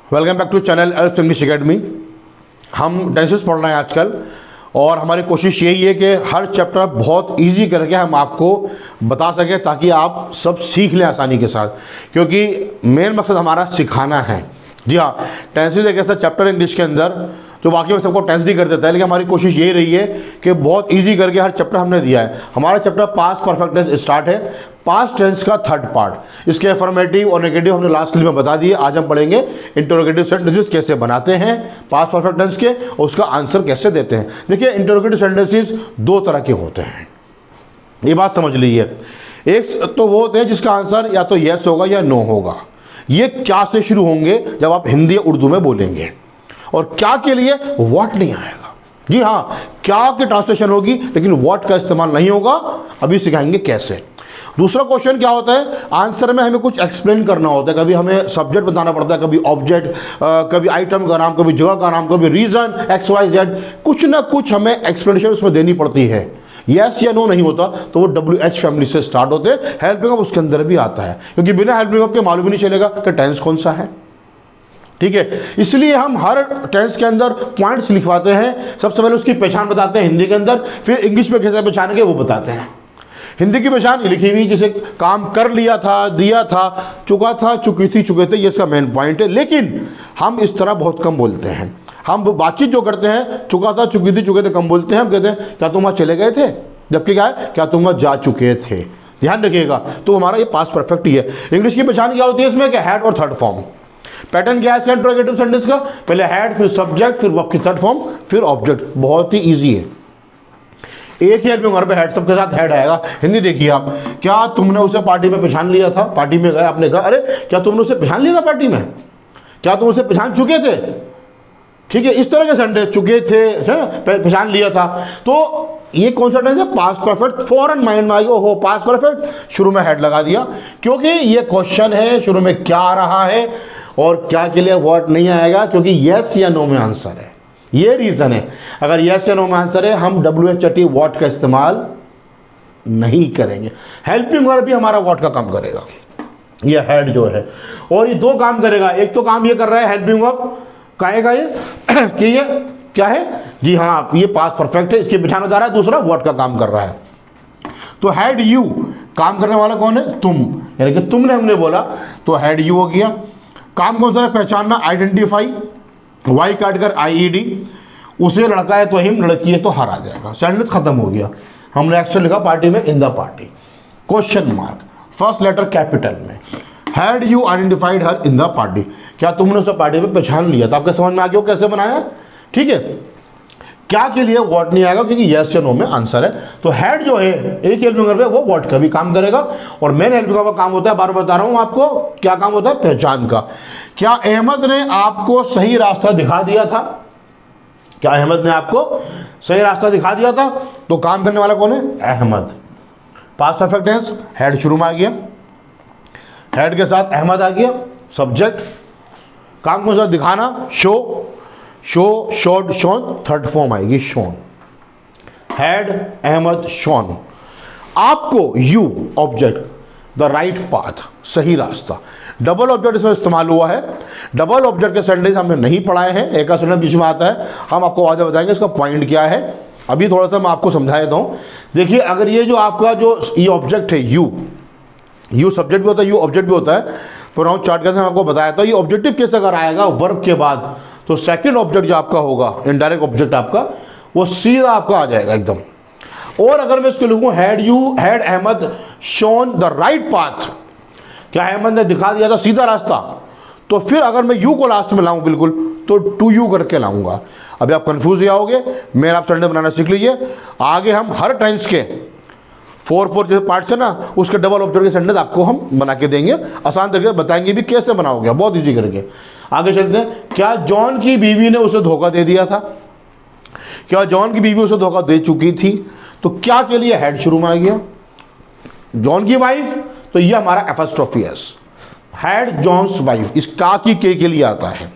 Welcome back to channel Elf English Academy. हम tenses पढ़ रहे हैं आजकल और हमारी कोशिश यही है कि हर चैप्टर बहुत इजी करके हम आपको बता सकें ताकि आप सब सीख लें आसानी के साथ, क्योंकि मेन मकसद हमारा सिखाना है। जी हाँ, टेंसेस एक ऐसा चैप्टर इंग्लिश के अंदर जो वाकई में सबको टेंस नहीं कर देता है, लेकिन हमारी कोशिश यही रही है कि बहुत इजी करके हर चैप्टर हमने दिया है। हमारा chapter past perfect tense start है, पास्ट टेंस का थर्ड पार्ट। इसके अफर्मेटिव और नेगेटिव हमने लास्ट क्लास में बता दिए। आज हम पढ़ेंगे इंटरोगेटिव सेंटेंसेस कैसे बनाते हैं पास्ट परफेक्ट टेंस के और उसका आंसर कैसे देते हैं। देखिए, इंटरोगेटिव सेंटेंसेस दो तरह के होते हैं, ये बात समझ लीजिए। एक तो वो होते हैं जिसका आंसर या तो यस होगा या नो होगा। ये क्या से शुरू होंगे जब आप हिंदी या उर्दू में बोलेंगे, और क्या के लिए व्हाट नहीं आएगा। जी हाँ, क्या की ट्रांसलेशन होगी लेकिन व्हाट का इस्तेमाल नहीं होगा। अभी सिखाएंगे कैसे। दूसरा क्वेश्चन क्या होता है, आंसर में हमें कुछ एक्सप्लेन करना होता है। कभी हमें सब्जेक्ट बताना पड़ता है, कभी ऑब्जेक्ट, कभी आइटम का नाम, कभी जगह का नाम, कभी रीजन एक्स वाई जेड, कुछ ना कुछ हमें एक्सप्लेनेशन उसमें देनी पड़ती है। यस या नो नहीं होता तो वो WH फैमिली से स्टार्ट होते हैं। हेल्पिंग वर्ब उसके अंदर भी आता है, क्योंकि बिना हेल्पिंग वर्ब के मालूम ही नहीं चलेगा कि टेंस कौन सा है। ठीक है, इसलिए हम हर टेंस के अंदर पॉइंट्स लिखवाते हैं। सबसे पहले उसकी पहचान बताते हैं हिंदी के अंदर, फिर इंग्लिश में कैसे पहचानेंगे वो बताते हैं। हिंदी की पहचान लिखी हुई, जैसे काम कर लिया था, दिया था, चुका था, चुकी थी, चुके थे, ये इसका मेन पॉइंट है। लेकिन हम इस तरह बहुत कम बोलते हैं। हम बातचीत जो करते हैं, चुका था, चुकी थी, चुके थे, कम बोलते हैं। हम कहते हैं क्या तुम वहाँ चले गए थे, जबकि क्या है क्या तुम वहाँ जा चुके थे। ध्यान रखिएगा, तो हमारा ये पास्ट परफेक्ट ही है। इंग्लिश की पहचान क्या होती है इसमें, क्या हैड और थर्ड फॉर्म। पैटर्न क्या है इंटरोगेटिव सेंटेंस का, पहले हैड, फिर सब्जेक्ट, फिर वर्ब की थर्ड फॉर्म, फिर ऑब्जेक्ट। बहुत ही इजी है। एक ही हेल्पिंग वर्ब पे हेड, सबके साथ हेड आएगा। हिंदी देखिए आप, क्या तुमने उसे पार्टी में पहचान लिया था। पार्टी में गए, आपने कहा अरे क्या तुमने उसे पहचान लिया था पार्टी में, क्या तुम उसे पहचान चुके थे। ठीक है, इस तरह के सेंटेंस, चुके थे, पहचान लिया था। तो ये कौन सा टेंस है, पास्ट परफेक्ट। फॉरन माइंड में आई, ओहो पास्ट परफेक्ट, शुरू में हेड लगा दिया, क्योंकि ये क्वेश्चन है शुरू में क्या आ रहा है और क्या के लिए व्हाट नहीं आएगा, क्योंकि यस या नो में आंसर है। ये रीजन है। अगर यस या नो में आंसर है, हम WH व्हाट का इस्तेमाल नहीं करेंगे। हेल्पिंग वर्ब भी हमारा व्हाट का काम करेगा, ये हेड जो है, और ये दो काम करेगा। एक तो काम ये कर रहा है हेल्पिंग वर्ब काएगा ये कि ये क्या है, जी हाँ ये पास्ट परफेक्ट है, इसकी पहचान बता रहा है। दूसरा व्हाट का काम कर रहा है। तो हेड यू, काम करने वाला कौन है, तुम, यानी कि तुमने हमने बोला तो हेड यू हो गया। काम कौन सा है, पहचानना, आइडेंटिफाई, वाई काट कर IED। उसे लड़का है तो हिम, लड़की है तो हर आ जाएगा। सेंटेंस खत्म हो गया। हमने एक्शन लिखा पार्टी में, in the party, question mark, first letter capital में। Had you identified her in the party, क्या तुमने उसे पार्टी में पहचान लिया। तो आपके समझ में आ गया कैसे बनाया। ठीक है, क्या के लिए व्हाट नहीं आएगा, क्योंकि यस या नो में आंसर है। तो हेड जो है एक हेल्पिंग वर्ब है, वो व्हाट का भी काम करेगा। और मेन हेल्पिंग वर्ब का काम होता है, बार बता रहा हूं आपको, क्या काम होता है, पहचान का। क्या अहमद ने आपको सही रास्ता दिखा दिया था, क्या अहमद ने आपको सही रास्ता दिखा दिया था। तो काम करने वाला कौन है, Ahmad. Past perfect tense, had शुरू में आ गया, हेड के साथ अहमद आ गया, सब्जेक्ट। काम कौन सा, दिखाना, show, show, showed, shown, third form आएगी शोन। Had, Ahmad, shown. आपको you, object, the right path, सही रास्ता। डबल ऑब्जेक्ट इसमें इस्तेमाल हुआ है। डबल ऑब्जेक्ट के सेंटेंस हमने नहीं पढ़ाए हैं, एक का सेंटेंस बीच में आता है, हम आपको आगे बताएंगे इसका पॉइंट क्या है। अभी थोड़ा सा मैं आपको समझा देता हूँ। देखिए, अगर ये जो आपका जो ये ऑब्जेक्ट है यू, यू सब्जेक्ट भी होता है, यू ऑब्जेक्ट भी होता है। प्रोनाउन चार्ट के अंदर आपको बताया था। ये ऑब्जेक्टिव केस अगर आएगा वर्ब के बाद, तो सेकंड ऑब्जेक्ट जो आपका होगा, इनडायरेक्ट ऑब्जेक्ट आपका, वो सीधा आपका आ जाएगा एकदम। और अगर मैं इसको लिखूं, had you, had Ahmad shown the right path, क्या अहमद ने दिखा दिया था सीधा रास्ता, तो फिर अगर मैं यू को लास्ट में लाऊं बिल्कुल, तो टू यू करके लाऊंगा। अभी आप कंफ्यूज जाओगे, मेरा आप सेंटेंस बनाना सीख लीजिए। आगे हम हर टेंस के 4 जैसे पार्ट्स है ना, उसके डबल ऑब्जेक्ट के सेंटेंस आपको हम बना के देंगे, आसान तरीके से बताएंगे भी कैसे बनाओगे, बहुत इजी करके। आगे चलते हैं। क्या जॉन की बीवी ने उसे धोखा दे दिया था, क्या जॉन की बीवी उसे धोखा दे चुकी थी। तो क्या के लिए हेड शुरू में आ गया, जॉन की वाइफ, तो ये हमारा apostrophe S, had John's wife, इस का की के लिए आता है।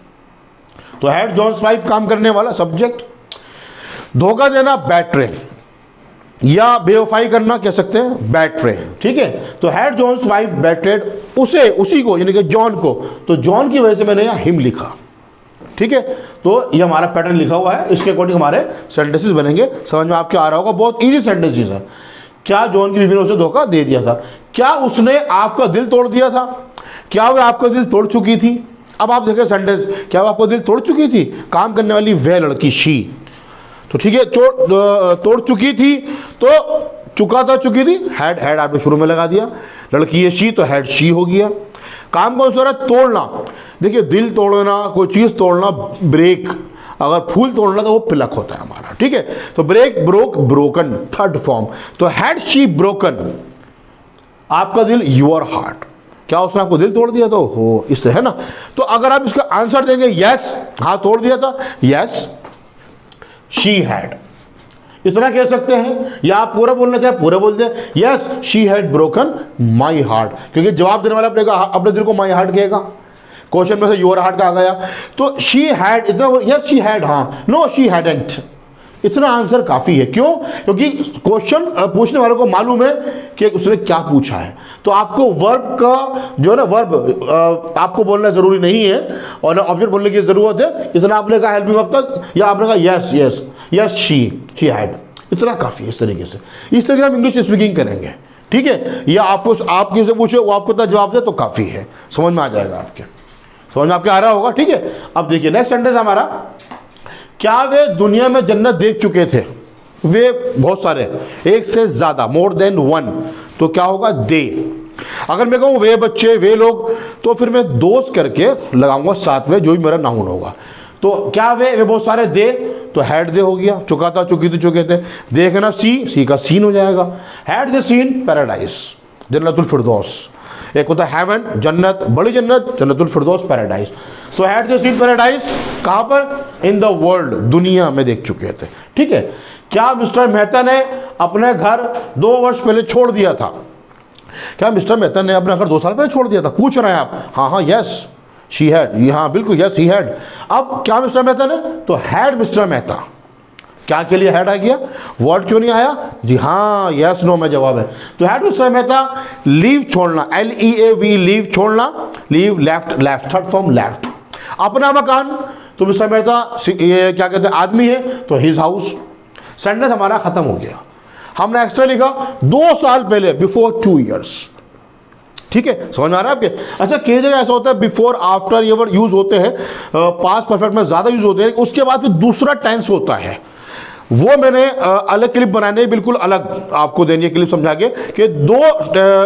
तो हैड जॉन्स वाइफ, काम करने वाला, सब्जेक्ट। धोखा देना, बैटरे, या बेवफाई करना कह सकते हैं बैटरे, ठीक है। तो हैड जॉन्स वाइफ बैटरेड, उसी को यानी कि जॉन को, तो जॉन की वजह से मैंने यहाँ हिम लिखा, ठीक है। तो ये हमारा पैटर्न लिखा हुआ है, इसके अकॉर्डिंग हमारे सेंटेंसेस बनेंगे। समझ में आपके आ रहा होगा, बहुत इजी सेंटेंसेस है। क्या जॉन की बीवी ने उसे धोखा दे दिया था? क्या उसने आपका दिल तोड़ दिया था? क्या वह आपका दिल तोड़ चुकी थी? अब आप देखें सेंटेंस, क्या वह आपका दिल तोड़ चुकी थी? काम करने वाली वह लड़की, शी, तो ठीक है। तोड़ चुकी थी, तो चुका था, चुकी थी, हैड आपने शुरू में लगा दिया। लड़की है शी, तो हैड शी हो गया। काम कौन सा रहा? तोड़ना। देखिए, दिल तोड़ना, कोई चीज़ तोड़ना, ब्रेक। अगर फूल तोड़ना तो वो पिलक होता है हमारा, ठीक है। तो break, broke, broken, third form. तो हैड शी ब्रोकन आपका दिल, योर हार्ट। क्या उसने आपको दिल तोड़ दिया? तो हो, इस तरह है ना। तो अगर आप इसका आंसर देंगे यस, हाँ तोड़ दिया था, यस शी हैड, इतना कह सकते हैं। या आप पूरा बोलना चाहे पूरा बोलते हैं, yes she had broken my heart, क्योंकि जवाब देने वाला अपने दिल को माई हार्ट कहेगा। क्वेश्चन में से योर हार्ट का आ गया, तो शी हैड, इतना यस शी हैड, हाँ, नो शी हैडंट, इतना आंसर काफी है। क्यों? क्योंकि क्वेश्चन पूछने वालों को मालूम है कि उसने क्या पूछा है। तो आपको वर्ब का जो है ना, वर्ब आपको बोलना जरूरी नहीं है और ना ऑब्जेक्ट बोलने की जरूरत है। इतना आपने कहा हेल्प मी अब तक, या आपने कहा yes yes yes she had, इतना काफी है। इस तरीके से हम इंग्लिश स्पीकिंग करेंगे, ठीक है। या आपको आप किसी से पूछे, वो आपको इतना जवाब दे तो काफी है, समझ में आ जाएगा आपके, समझ में आपके आ रहा होगा, ठीक है। अब देखिए नेक्स्ट सेंटेंस हमारा, क्या वे दुनिया में जन्नत देख चुके थे? वे बहुत सारे, एक से ज्यादा, मोर देन वन, तो क्या होगा? दे। अगर मैं कहूं वे बच्चे, वे लोग, तो फिर मैं दोस्त करके लगाऊंगा साथ में, जो भी मेरा नाउन होगा। तो क्या वे बहुत सारे, दे, तो हैड दे हो गया, चुका था, चुकी थी, चुके थे। देखना सी का सीन हो जाएगा। हैड दे सीन पैराडाइज, जन्नतुल फिरदौस। एक होता है हेवन, जन्नत, बड़ी जन्नत, जन्नतुल फिरदौस, पैराडाइज। तो हैड दे सीन पैराडाइज कहां पर? इन द वर्ल्ड, दुनिया में देख चुके थे, ठीक है। क्या मिस्टर मेहता ने अपने घर 2 वर्ष पहले छोड़ दिया था? क्या मिस्टर मेहता ने अपना घर 2 साल पहले छोड़ दिया था? पूछ रहे हैं आप। हाँ हाँ, यस शी हैड, हाँ बिल्कुल यस ही हैड। अब क्या मिस्टर मेहता ने? तो हैड मिस्टर मेहता। क्या के लिए हैड आ गया? वर्ड क्यों नहीं आया? जी हाँ, यस नो में जवाब है। तो हैड मिस्टर मेहता लीव छोड़ना, LEAV लीव छोड़ना, leave left, third form left. अपना मकान, तो मिस्टर मेहता ये क्या कहते हैं, आदमी है, तो हिज हाउस। सेंटेंस हमारा खत्म हो गया। हमने एक्स्ट्रा लिखा 2 साल पहले, बिफोर 2 ईयर्स, ठीक है। समझ में आ रहा है आपके? अच्छा, कई जगह ऐसा होता है बिफोर आफ्टर ये वर्ड यूज होते हैं, पास्ट परफेक्ट में ज्यादा यूज होते हैं, उसके बाद फिर दूसरा टेंस होता है। वो मैंने अलग क्लिप बनाने, बिल्कुल अलग आपको देनी है क्लिप समझा के कि 2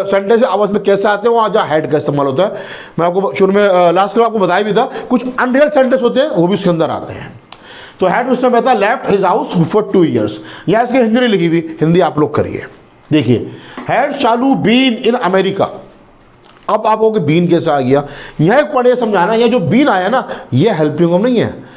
सेंटेंस आपस में कैसे आते हैं, वहाँ जहाँ हेड का इस्तेमाल होता है। मैं आपको शुरू में लास्ट क्लिप आपको बताया भी था, कुछ अनरियल सेंटेंस होते हैं वो भी उसके अंदर आते हैं। तो had mister Mehta left his house before 2 years. यहाँ इसकी हिंदी नहीं लिखी हुई, हिंदी आप लोग करिए। देखिए, had Shalu been in America. अब आप कहोगे बीन कैसे आ गया? यह पढ़े समझाना, यह जो बीन आया ना, यह हेल्पिंग वर्ब नहीं है।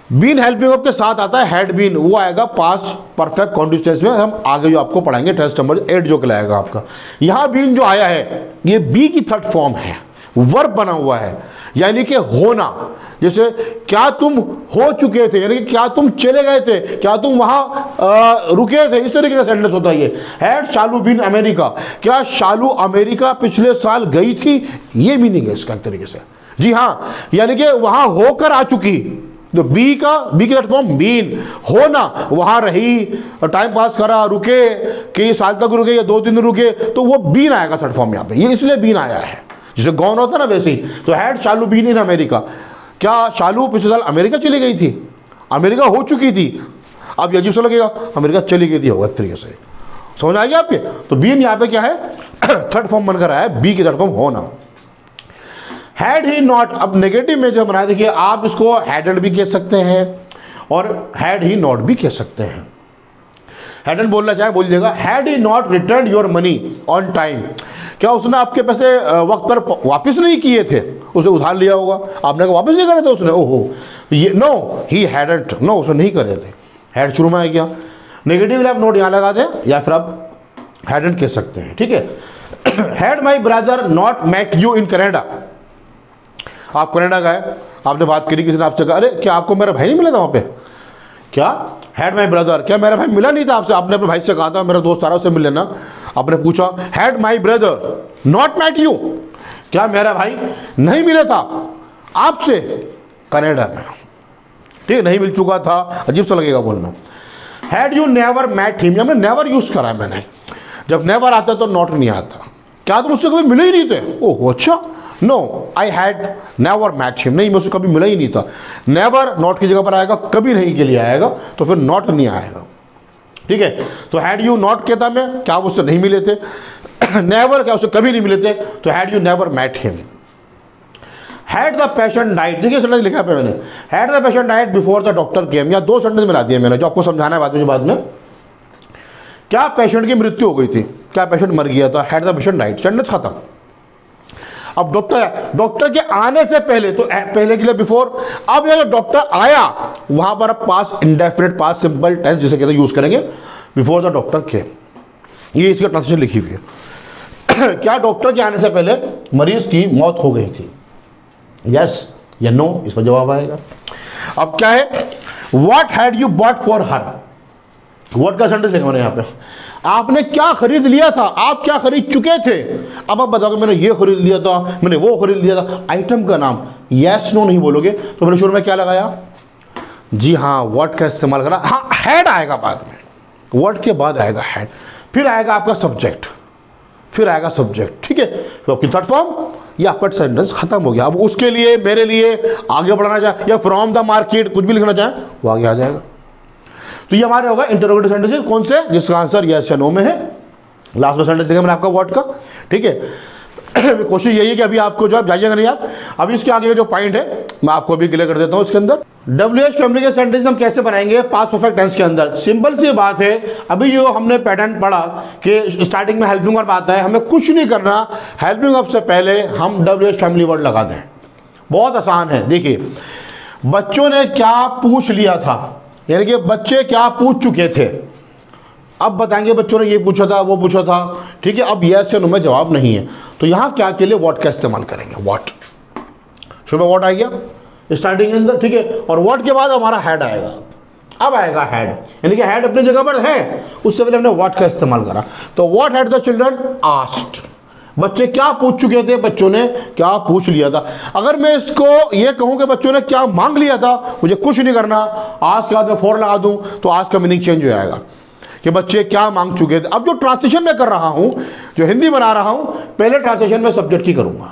बीन हेल्पिंग वर्ब के साथ आता है हैड बीन, वो आएगा पास्ट परफेक्ट कंटीन्यूअस में। हम आगे जो आपको पढ़ाएंगे टेस्ट नंबर 8 जो कहलाएगा आपका। यहां बीन जो आया है, ये बी की थर्ड फॉर्म है, वर्ब बना हुआ है, यानी कि होना। जैसे क्या तुम हो चुके थे, यानी कि क्या तुम चले गए थे, क्या तुम वहां रुके थे, इस तरीके का सेंटेंस होता है ये। हैड शालू बीन अमेरिका, क्या शालू अमेरिका पिछले साल गई थी, ये मीनिंग है इसका एक तरीके से। जी हाँ, यानी कि वहां होकर आ चुकी। तो बी की फॉर्म बीन, होना, वहां रही, टाइम पास करा, रुके, कई साल तक रुके या 2-3 दिन रुके, तो वो बीन आएगा थर्ड फॉर्म यहाँ पे। ये इसलिए बीन आया है, जैसे गॉन होता ना वैसे ही। तो had Shalu been in America, क्या शालू पिछले साल अमेरिका चली गई थी? अमेरिका हो चुकी थी। अब ये अजीब सा लगेगा, अमेरिका चली गई थी होगा एक तरीके से। समझ आ गया आपके? तो बीन यहाँ पे क्या है? थर्ड फॉर्म बनकर आया है, बी की थर्ड फॉर्म होना। हैड ही नॉट, अब नेगेटिव में जो बनाया, देखिए आप इसको हैडेंट भी कह सकते हैं और हैड ही नॉट भी कह सकते हैं। हैडेंट बोलना चाहे बोल दीजिएगा, had he not return your money on time, क्या उसने आपके पैसे वक्त पर वापस नहीं किए थे? उसने उधार लिया होगा, आपने कहा वापस नहीं करे थे उसने, ओहो ये नो ही हैडेंट, नो उसने नहीं करे थे। हैड शुरू में आ गया, नेगेटिव आप नोट यहाँ लगा दें या फिर आप हैडेंट कह सकते हैं, ठीक है। Had my brother not met you in Canada, आप कनाडा गए, आपने बात करी, किसी ने आपसे कहा अरे क्या आपको मेरा भाई नहीं मिला था वहाँ पे? क्या हैड माई ब्रदर, क्या मेरा भाई मिला नहीं था आपसे? आपने अपने भाई से कहा था मेरा दोस्त आ रहा है उससे मिल लेना। आपने पूछा had my brother not met you, क्या मेरा भाई नहीं मिला था आपसे कनाडा में? ठीक है, नहीं मिल चुका था, अजीब सा लगेगा बोलना। Had you never met him, हमने नेवर यूज करा है मैंने। जब नेवर आता तो नॉट नहीं आता। क्या तुम उससे कभी मिले ही नहीं थे? ओह अच्छा, no I had never met him, नहीं मैं उससे कभी मिला ही नहीं था। नेवर नॉट की जगह पर आएगा, कभी नहीं के लिए आएगा, तो फिर नॉट नहीं आएगा। ठीक है, तो हैड यू नॉट कहता मैं, क्या आप उससे नहीं मिले थे? नेवर, क्या उससे कभी नहीं मिले थे, तो had you never met him. Had the patient died, देखिए सेंटेंस लिखा है मैंने, had the patient died before the doctor came, या दो सेंटेंस मिला दिए मैंने जो आपको समझाना है बाद में। क्या पेशेंट की मृत्यु हो गई थी, क्या पेशेंट मर गया था, had the patient died, sentence खत्म। अब डॉक्टर के आने से पहले, तो पहले के लिए बिफोर, अब ये डॉक्टर आया वहां पर अब पास इंडेफिनिट पास सिंपल टेंस जिसे कहते हैं यूज करेंगे, बिफोर द डॉक्टर केम। ये इसका ट्रांसलेशन लिखी हुई है। क्या डॉक्टर के आने से पहले मरीज की मौत हो गई थी? यस या नो, इस पर जवाब आएगा। अब क्या है, what had you bought for her, what का सेंटेंस है यहाँ पे, आपने क्या खरीद लिया था, आप क्या खरीद चुके थे। अब आप बताओगे मैंने ये खरीद लिया था, मैंने वो खरीद लिया था, आइटम का नाम, यस नो नहीं बोलोगे तो मैंने शुरू में क्या लगाया, जी हाँ व्हाट का इस्तेमाल करा। हाँ हैड आएगा बाद में, व्हाट के बाद आएगा हैड, फिर आएगा आपका सब्जेक्ट, फिर आएगा सब्जेक्ट। ठीक है, तो आपकी थर्ड फॉर्म या आपका सेंटेंस खत्म हो गया। अब उसके लिए मेरे लिए आगे बढ़ना चाहे या फ्रॉम द मार्केट कुछ भी लिखना चाहे वो आगे आ जाएगा। तो ये हमारे होगा इंटरोगेटिव सेंटेंसेस, कौन से, जिसका आंसर यस या नो में है। लास्ट में सेंटेंस देखा मैंने आपका व्हाट का। ठीक है, कोशिश यही है कि अभी आपको जो आप जाइएगा नहीं आप, अभी इसके आगे जो पॉइंट है मैं आपको अभी क्लियर कर देता हूं। इसके अंदर WH फैमिली के सेंटेंस हम कैसे बनाएंगे पास्ट परफेक्ट टेंस के अंदर, सिंपल सी बात है। अभी जो हमने पैटर्न पढ़ा कि स्टार्टिंग में हेल्पिंग वर्ब आता है, हमें कुछ नहीं करना, हेल्पिंग वर्ब से पहले हम WH फैमिली वर्ड लगा दें। बहुत आसान है। देखिए, बच्चों ने क्या पूछ लिया था, यानी कि बच्चे क्या पूछ चुके थे। अब बताएंगे बच्चों ने ये पूछा था, वो पूछा था। ठीक है, अब यस या नो में जवाब नहीं है, तो यहां क्या के लिए व्हाट का इस्तेमाल करेंगे, व्हाट। शुरू में व्हाट आ गया स्टार्टिंग के अंदर। ठीक है, और व्हाट के बाद हमारा हैड आएगा। अब आएगा हैड, यानी कि हैड अपनी जगह पर है, उससे पहले हमने व्हाट का इस्तेमाल करा। तो what had the children asked, बच्चे क्या पूछ चुके थे, बच्चों ने क्या पूछ लिया था। अगर मैं इसको ये कहूं कि बच्चों ने क्या मांग लिया था, मुझे कुछ नहीं करना, आज के बाद मैं फॉर लगा दूं तो आज का मीनिंग चेंज हो जाएगा कि बच्चे क्या मांग चुके थे। अब जो ट्रांसलेशन मैं कर रहा हूं, जो हिंदी बना रहा हूं, पहले ट्रांसलेशन में सब्जेक्ट की करूंगा,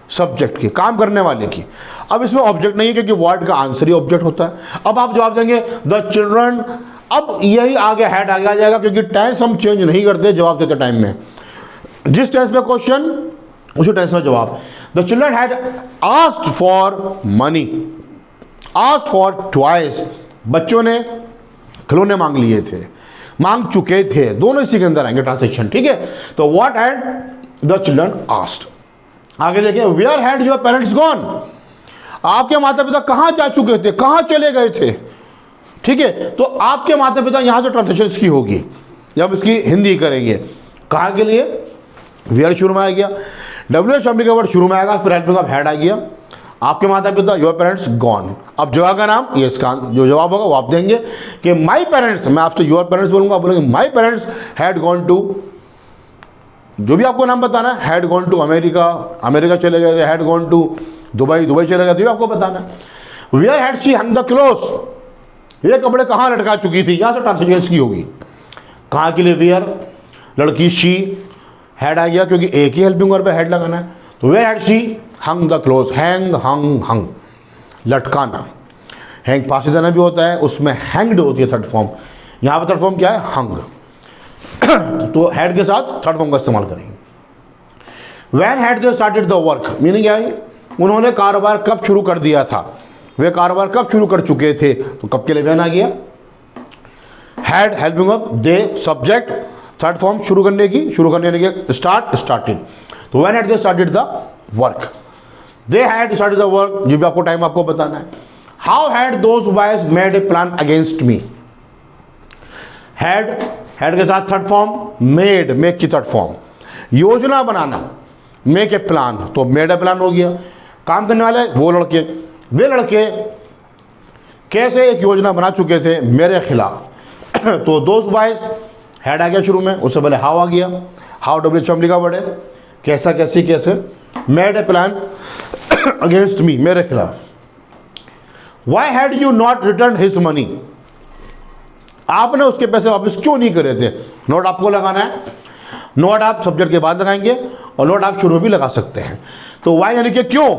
सब्जेक्ट की, काम करने वाले की। अब इसमें ऑब्जेक्ट नहीं है क्योंकि वर्ड का आंसर ही ऑब्जेक्ट होता है। अब आप जवाब देंगे द चिल्ड्रन, अब यही आगे हैड आगे आ जाएगा क्योंकि टेंस हम चेंज नहीं करते जवाब देते टाइम में। जिस टेंस में क्वेश्चन उसी टेंस में जवाब। The children had asked for money, asked for toys, बच्चों ने खिलौने मांग लिए थे, मांग चुके थे, दोनों इसी के अंदर आएंगे ट्रांसलेशन। ठीक है, तो what had the children asked. आगे देखिए, where had your parents gone, आपके माता पिता कहां जा चुके थे, कहां चले गए थे। ठीक है, तो आपके माता पिता यहां से ट्रांसलेशन की होगी जब इसकी हिंदी करेंगे। कहां के लिए, वेयर शुरू में आ गया, WH फैमिली का वर्ड शुरू में आएगा, फिर हेल्पिंग ऑफ हैड आ गया। आपके माता पिता योर पेरेंट्स गॉन, अब जगह का नाम, ये इसका जो जवाब होगा वो आप देंगे कि माई पेरेंट्स, मैं आपसे योर पेरेंट्स बोलूंगा, आप बोलेंगे my parents had gone to, जो भी आपको नाम बताना है, had gone to America, America चले गए, had gone to Dubai, Dubai चले गए, तो भी आपको बताना है। Where had she hung the clothes, ये कपड़े कहाँ लटका चुकी थी, यहाँ से ट्रांसलेशन की होगी। कहाँ के लिए वेयर, लड़की शी, हैड आ गया क्योंकि एक ही हेल्पिंग वर्ब पे हैड लगाना है, तो where had she hung the clothes, hang hung hung, लटकाना। हैंग फांसी देना भी होता है, उसमें हैंग्ड होती है थर्ड फॉर्म, यहाँ पर थर्ड फॉर्म क्या है, हंग। तो हैड के साथ थर्ड फॉर्म का इस्तेमाल करेंगे। When had they started the work, meaning क्या है, उन्होंने कारोबार कब शुरू कर दिया था, वे कारोबार कब शुरू कर चुके थे, तो कब के लिए व्हेन आ गया। Had helping of, they subject, third form शुरू करने की स्टार्ट, स्टार्टेड, तो when had they started the work, they had started the work, जो भी आपको टाइम आपको बताना है। How had those boys made a plan against me, had के साथ थर्ड फॉर्म, मेड, मेक की थर्ड फॉर्म, योजना बनाना, मेक ए प्लान, तो मेड ए प्लान हो गया। काम करने वाले वो लड़के, वे लड़के कैसे एक योजना बना चुके थे मेरे खिलाफ। तो दोस्त बॉयज हेड आ गया शुरू में, उससे पहले हाउ आ गया। हाउ WH लिखा वर्ड है, कैसा कैसी कैसे, made a plan against me, मेरे खिलाफ। Why had you not return his money, आपने उसके पैसे वापस क्यों नहीं करे थे। नोट आपको लगाना है, नोट आप सब्जेक्ट के बाद लगाएंगे और नोट आप शुरू में भी लगा सकते हैं। तो वाई यानी कि क्यों,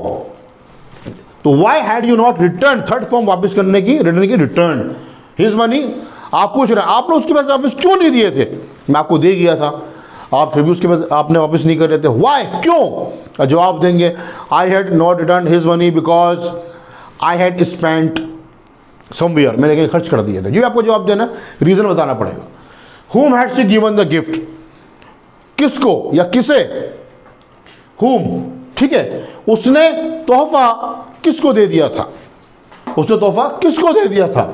तो why had you not return, third form वापस करने की, रिटर्न की, रिटर्न हिज मनी। आप पूछ रहे हैं आपने उसके पैसे वापस क्यों नहीं दिए थे, मैं आपको दे गया था, आप फिर भी उसके पैसे आपने वापस नहीं कर रहे थे, वाई क्यों। जवाब देंगे I had not return his money because I had spent somewhere, मैंने कहीं खर्च कर दिया था। जो आपको जवाब देना, रीजन बताना पड़ेगा। whom had she given the gift, किसको या किसे, whom, ठीक है, उसने तोहफा किसको दे दिया था, उसने तोहफा किसको दे दिया था।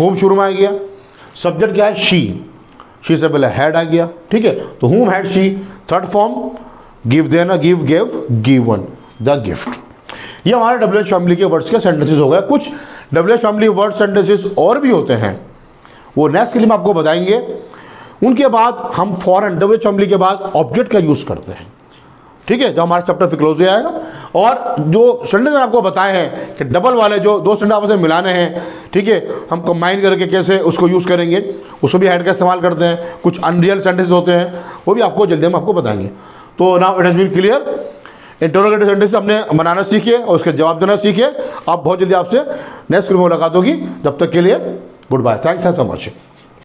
whom शुरू में आ गया, सब्जेक्ट क्या है she, she से पहले had आ गया, ठीक है। तो whom had she, third form give देना, give gave, given the gift। ये हमारे WH फैमिली के वर्ड्स के सेंटेंसेस हो गए। कुछ WH फैमिली वर्ड सेंटेंसेस और भी होते हैं, वो नेक्स्ट के लिए आपको बताएंगे। उनके बाद हम फॉरन WH फैमिली के बाद ऑब्जेक्ट का यूज करते हैं, ठीक है, जो हमारा चैप्टर फिर क्लोज हो जाएगा। और जो सेंटेंस मैंने आपको बताए हैं कि डबल वाले जो दो सेंटेंस आपस में मिलाने हैं, ठीक है, हम कंबाइन करके कैसे उसको यूज करेंगे, उसको भी हैड का इस्तेमाल करते हैं। कुछ अनरियल सेंटेंस होते हैं, वो भी आपको जल्दी हम आपको बताएंगे। तो now it has been clear, interrogative sentence हमने बनाना सीखे और उसके जवाब देना सीखे। आप बहुत जल्दी आपसे नेक्स्ट वीडियो में मुलाकात होगी। जब तक के लिए goodbye, thanks so much.